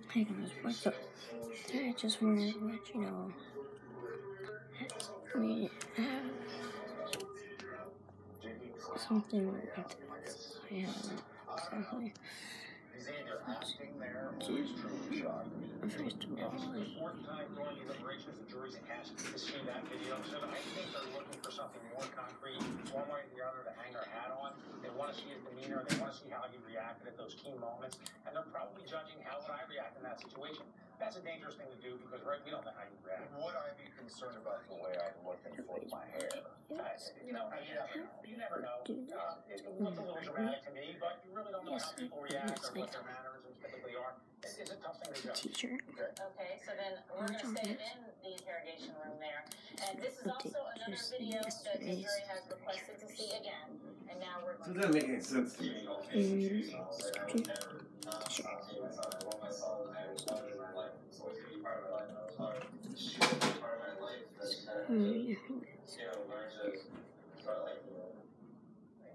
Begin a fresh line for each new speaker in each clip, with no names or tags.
Hey guys, what's up? I just wanted to let you know that we have something with this. I haven't exactly. First of all,
to see that video, so I think they're looking for something more concrete, one way or the other, to hang their hat on. They want to see his demeanor, they want to see how he reacted at those key moments, and they're probably judging how would I react in that situation. That's a dangerous thing to do because we don't know how you react.
Would I be concerned about the way I look and flip my hair?
You never know. It looks a little dramatic to me, but you really don't know how people react or what their mannerisms typically are. It's a tough thing to do.
Teacher.
Okay, so then we're going to stay in the interrogation room there. And this is also another video that the jury has requested to see again. And now we're going
to... It doesn't make any sense to me.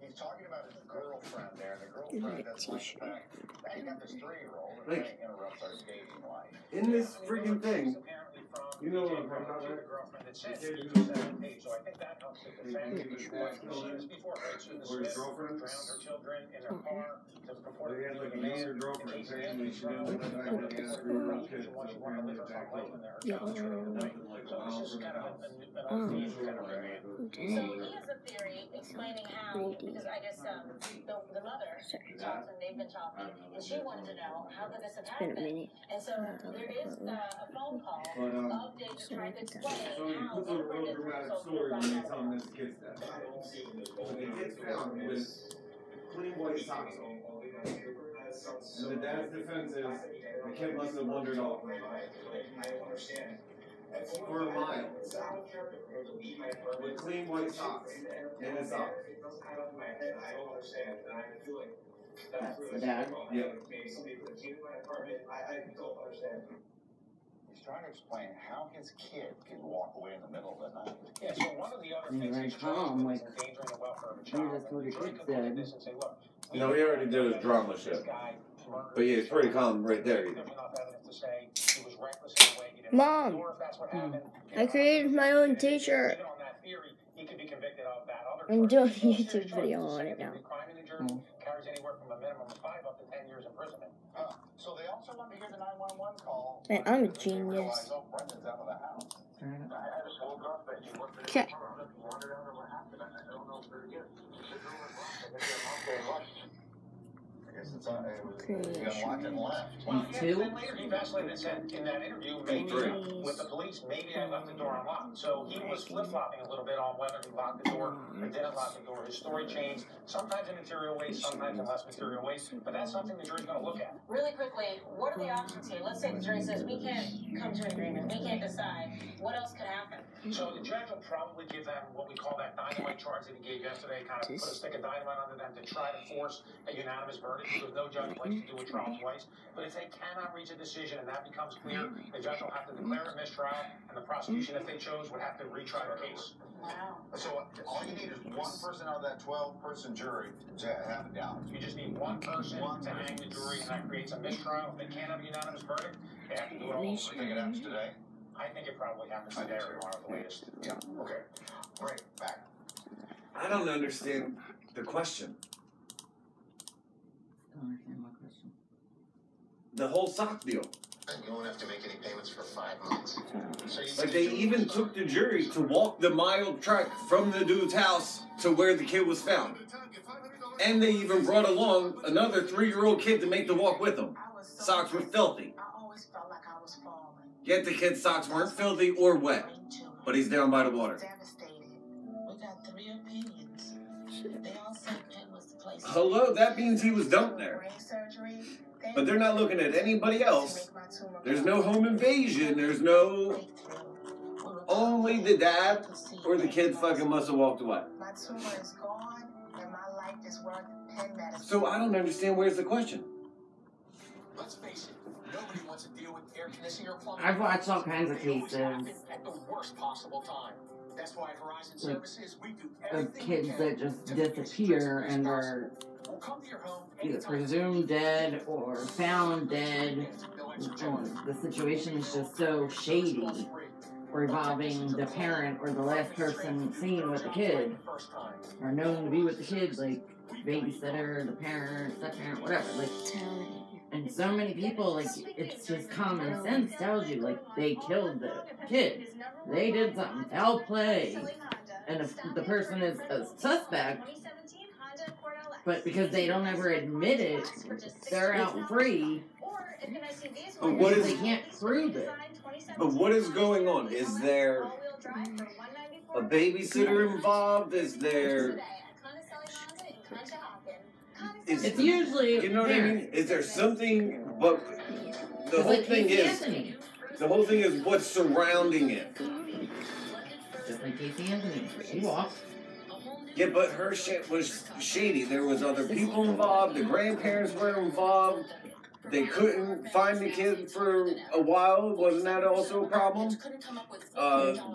He's talking about his girlfriend there. The girlfriend doesn't like that. Now you got this 3-year-old that interrupts our dating life.
In this freaking thing, you know what I'm talking about, right?
So I think that helps to defend
or his girlfriend
drowned her children in their car.
They had like a younger girlfriend. Technically, she didn't look like that. They had 3-year-old kids. Apparently, back home.
So he has a theory explaining how, because I guess the mother talked and they've been talking, and she wanted to know how could this have happened. And so there is a phone call of David trying to explain how
puts a real dramatic story when they tell him this kid's dead. When the kid's found with clean white socks on. And the dad's defense is the kid must have wandered off. For a mile. With clean white socks in his socks.
That's the dad?
Yeah.
He's trying to explain how his kid can walk away in the middle of the night.
Yeah, so one of the other things
very calm, like,
endangering the welfare of a
he
child.
just told your kid dead.
No, he already did his drama shit. But yeah, it's pretty calm right there.
Mom, I created my own t-shirt. I'm doing a YouTube video on it now.
Carries anywhere from a minimum of 5 up to 10 years imprisonment.
So they also want to hear the 911 call.
Man, I'm a genius.
Brendan's out of the house. I just woke up and he wasn't
Okay.
wandered out of what happened. I don't know where to get. I guess it's on. He unlocked and left.
Well, then later he vacillated and said in that interview, maybe with the police, maybe I left the door unlocked. So he was flip-flopping a little bit on whether he locked the door or didn't lock the door. His story changed, sometimes in material ways, sometimes in less material ways, but that's something the jury's going to look at.
Really quickly, what are the options here? Let's say the jury says we can't come to an agreement, we can't decide. What else could happen?
So the judge will probably give them what we call that dynamite charge that he gave yesterday, kind of put a stick of dynamite under them to try to force a unanimous verdict, because no judge likes to do a trial twice. But if they cannot reach a decision and that becomes clear, the judge will have to declare a mistrial, and the prosecution, if they chose, would have to retry the case.
Wow.
So all you need is one person out of that 12-person jury to have it down.
You just need one person to hang the jury, and that creates a mistrial. If they can't have a unanimous verdict, they have to do it all over.
You think it happens today?
I think it probably happens today or one of the latest.
Yeah. Okay. Great. Back.
I don't understand the question.
Don't understand my question.
The whole sock deal.
You won't have to make any payments for 5 months. So
Like, they even took the jury to walk the mile trek from the dude's house to where the kid was found. And they even brought along another 3-year-old kid to make the walk with them. Socks were filthy.
I always felt like I was falling.
Yet the kid's socks weren't filthy or wet. But he's down by the water.
Devastated. We got 3 opinions. They all said Penn was the place.
Hello, that means he was dumped there.
Brain surgery.
But they're not looking at anybody else. There's no home invasion. There's no... Only the dad or the kid fucking must have walked away.
My tumor is gone, and my life is worth Penn medicine.
So I don't understand where's the question.
Let's face it, nobody wants to deal with air conditioning or plumbing.
I've watched all kinds of cases.
At the worst possible time.
That's why at Horizon
Like,
Services, we do
of
everything
kids
we can
that just
to make it as
disappear
stress-free as
and
possible.
are
We'll come to your home
either
anytime.
presumed dead or found dead.
No extra charge.
And the situation is just so shady revolving the parent or the last person seen with the kid or known to be with the kid, like babysitter, the parent, step-parent, whatever. Like, and so many people, like, it's just common sense tells you, like, they killed the kid. They did something, foul play. And if the person is a suspect, but because they don't ever admit it, they're out free.
But what
Because
is
they can't prove it.
But what is going on? Is there a babysitter involved? Is there?
It's usually
You know what I mean? Is there something? But the
It's
whole
like
thing
Casey
is,
Anthony.
the whole thing is what's surrounding it.
Just like Casey Anthony. She walked.
Yeah, but her shit was shady. There was other people involved. The grandparents were involved. They couldn't find the kid for a while. Wasn't that also a problem?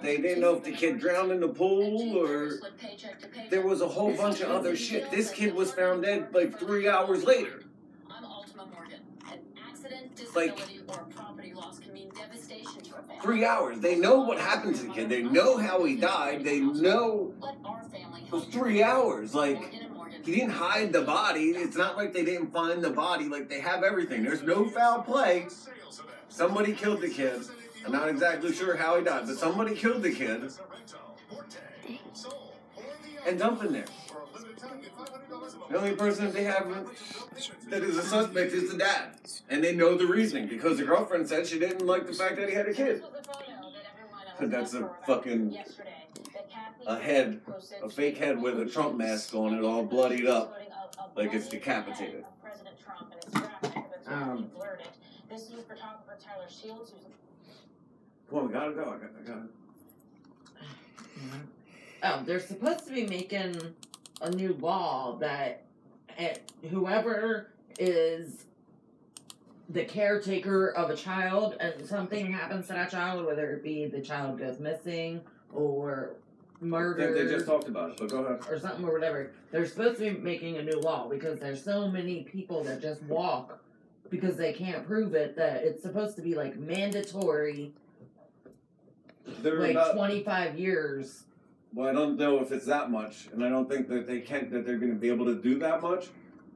They didn't know if the kid drowned in the pool or there was a whole bunch of other shit. This kid was found dead like 3 hours later. Like 3 hours. They know what happened to the kid. They know how he died. They know it was 3 hours. Like, he didn't hide the body. It's not like they didn't find the body. Like, they have everything. There's no foul play. Somebody killed the kid. I'm not exactly sure how he died, but somebody killed the kid and dumped him there. The only person they have that is a suspect is the dad. And they know the reasoning because the girlfriend said she didn't like the fact that he had a kid. But that's a fucking head, a fake head with a Trump mask on it, all bloodied up, like it's decapitated.
This is photographer Tyler Shields, who's
Come on, we gotta go. I gotta.
Oh, they're supposed to be making a new law that whoever is the caretaker of a child and something happens to that child, whether it be the child goes missing or murdered.
They just talked about it, but go ahead.
Or something or whatever. They're supposed to be making a new law because there's so many people that just walk because they can't prove it that it's supposed to be like mandatory,
They're
like
about,
25 years.
well, I don't know if it's that much, and I don't think that they're going to be able to do that much.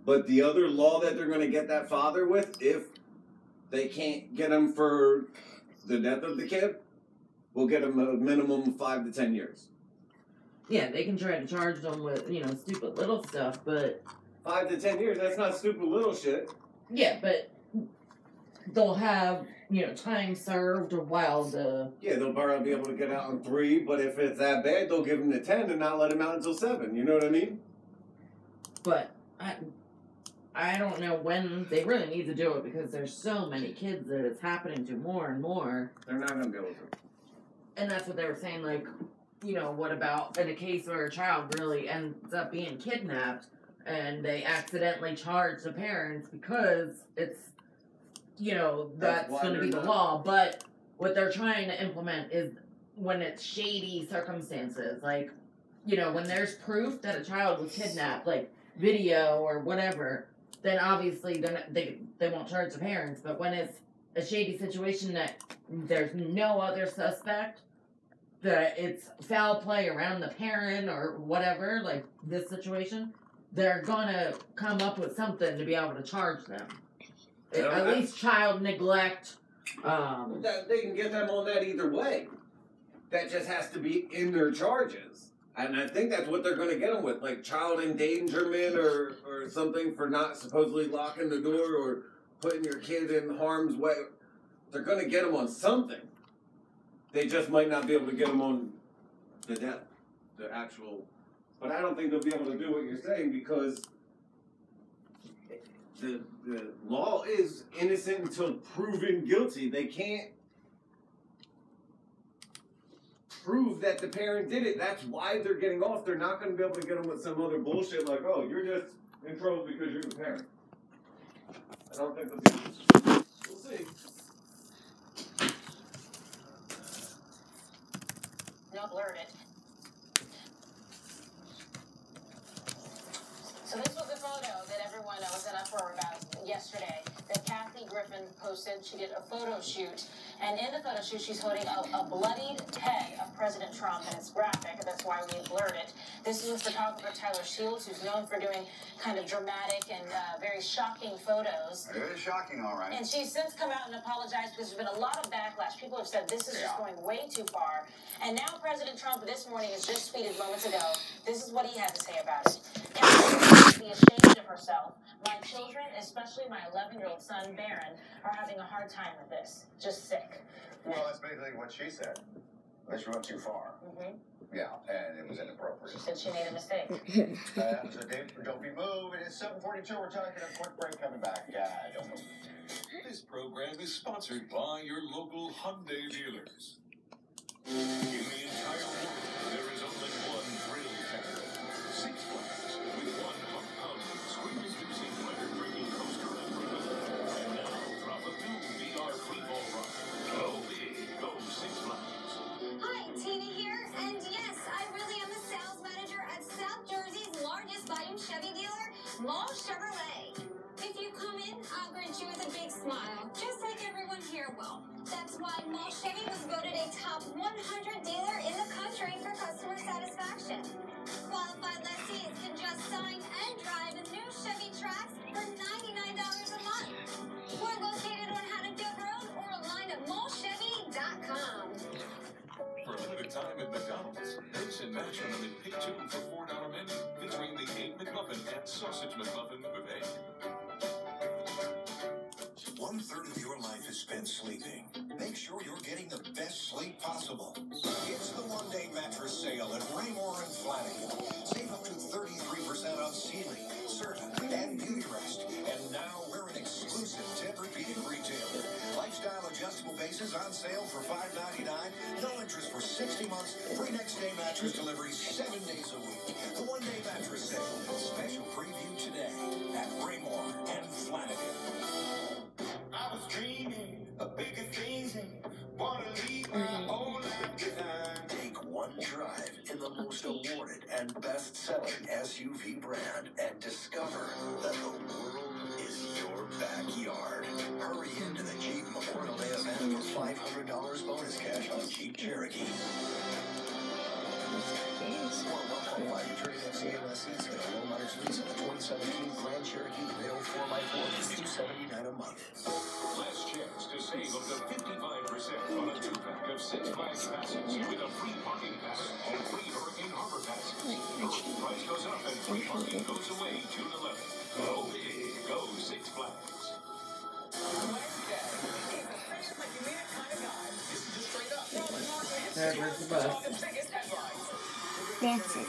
But the other law that they're going to get that father with, if they can't get him for the death of the kid, will get him a minimum of 5 to 10 years.
Yeah, they can try to charge them with, stupid little stuff, but
5 to 10 years, that's not stupid little shit.
yeah, but they'll have, time served while the...
Yeah, they'll probably be able to get out on 3, but if it's that bad, they'll give him the 10 and not let him out until 7. You know what I mean?
But I don't know when they really need to do it because there's so many kids that it's happening to more and more.
They're not going to be able to.
And that's what they were saying, like, what about in a case where a child really ends up being kidnapped and they accidentally charge the parents because it's, that's
why
going to be the
they're
law. But what they're trying to implement is when it's shady circumstances, like, when there's proof that a child was kidnapped, like video or whatever, then obviously they won't charge the parents. But when it's a shady situation that there's no other suspect, that it's foul play around the parent or whatever, like this situation, they're gonna come up with something to be able to charge them. At least child neglect.
They can get them on that either way. That just has to be in their charges. And I think that's what they're going to get them with, like child endangerment or something for not supposedly locking the door or putting your kid in harm's way. They're going to get them on something. They just might not be able to get them on the death, the actual. But I don't think they'll be able to do what you're saying because the law is innocent until proven guilty. They can't prove that the parent did it. That's why they're getting off. They're not going to be able to get them with some other bullshit like, oh, you're just in trouble because you're the parent. I don't think they'll be able to. We'll see.
not learn it. posted. She did a photo shoot, and in the photo shoot, she's holding a bloodied head of President Trump, and it's graphic. That's why we blurred it. This is with photographer Tyler Shields, who's known for doing kind of dramatic and very shocking photos.
It is shocking, all right.
And she's since come out and apologized because there's been a lot of backlash. People have said this is just going way too far. And now President Trump this morning has just tweeted moments ago. This is what he had to say about it. Can she be ashamed of herself? My children, especially my 11-year-old son, Barron, are having a hard time with this. Just sick.
Well, that's basically what she said. That she went too far.
Mm-hmm.
Yeah, and it was inappropriate.
She said she made a mistake.
That was a date for Don't Be Moved. It is 7:42. We're taking a quick break. Coming back. Don't move.
This program is sponsored by your local Hyundai dealers. In the entire world, there is only one thrill pack. Six Flags, with one heart-pounding, scream-inducing, pleasure-bringing coaster and river. And now, drop a new VR free-fall ride. Go big, go Six Flags.
Hi, Tina here, and yes, I really am the sales manager at South Jersey's largest volume Chevy dealer, Mall Chevrolet. If you come in, I'll greet you with a big smile, just like everyone here will. That's why Mall Chevy was voted a top 100 dealer in the country for customer satisfaction. Qualified lessees can just sign and drive a new Chevy Trax for $99 a month. We're located on Haddonfield Road or online at mallchevy.com.
For a limited time at McDonald's, mix and match on an pick 2 for $4 menu, featuring the Egg McMuffin and Sausage McMuffin with egg.
1/3 of your life is spent sleeping. Make sure you're getting the best sleep possible. It's the one-day mattress sale at Raymore and Flanagan. Save up to 33% on Sealy, Serta, and Beautyrest. And now we're an exclusive Tempur-Pedic retailer. Lifestyle adjustable bases on sale for $5.99. No interest for 60 months. Free next-day mattress delivery 7 days a week. The one-day mattress sale. Special preview today at Raymore and Flanagan.
I was dreaming of bigger things and wanna leave my whole life behind.
Take one drive in the most awarded and best-selling SUV brand and discover that the world is your backyard. Hurry into the Jeep Memorial Day event for $500 bonus cash on Jeep Cherokee. Or 1.5 maturity FCA lessees get a low mileage lease on the 2017 Grand Cherokee Rio 4x4 for $279 a month.
Last chance to save up to 55% on a 2-pack of Six Flags passes with a free parking pass and free Hurricane Harbor passes. Price goes up and free parking goes away June 11th. Go big, go Six Flags.
There's the bus.
Dancing.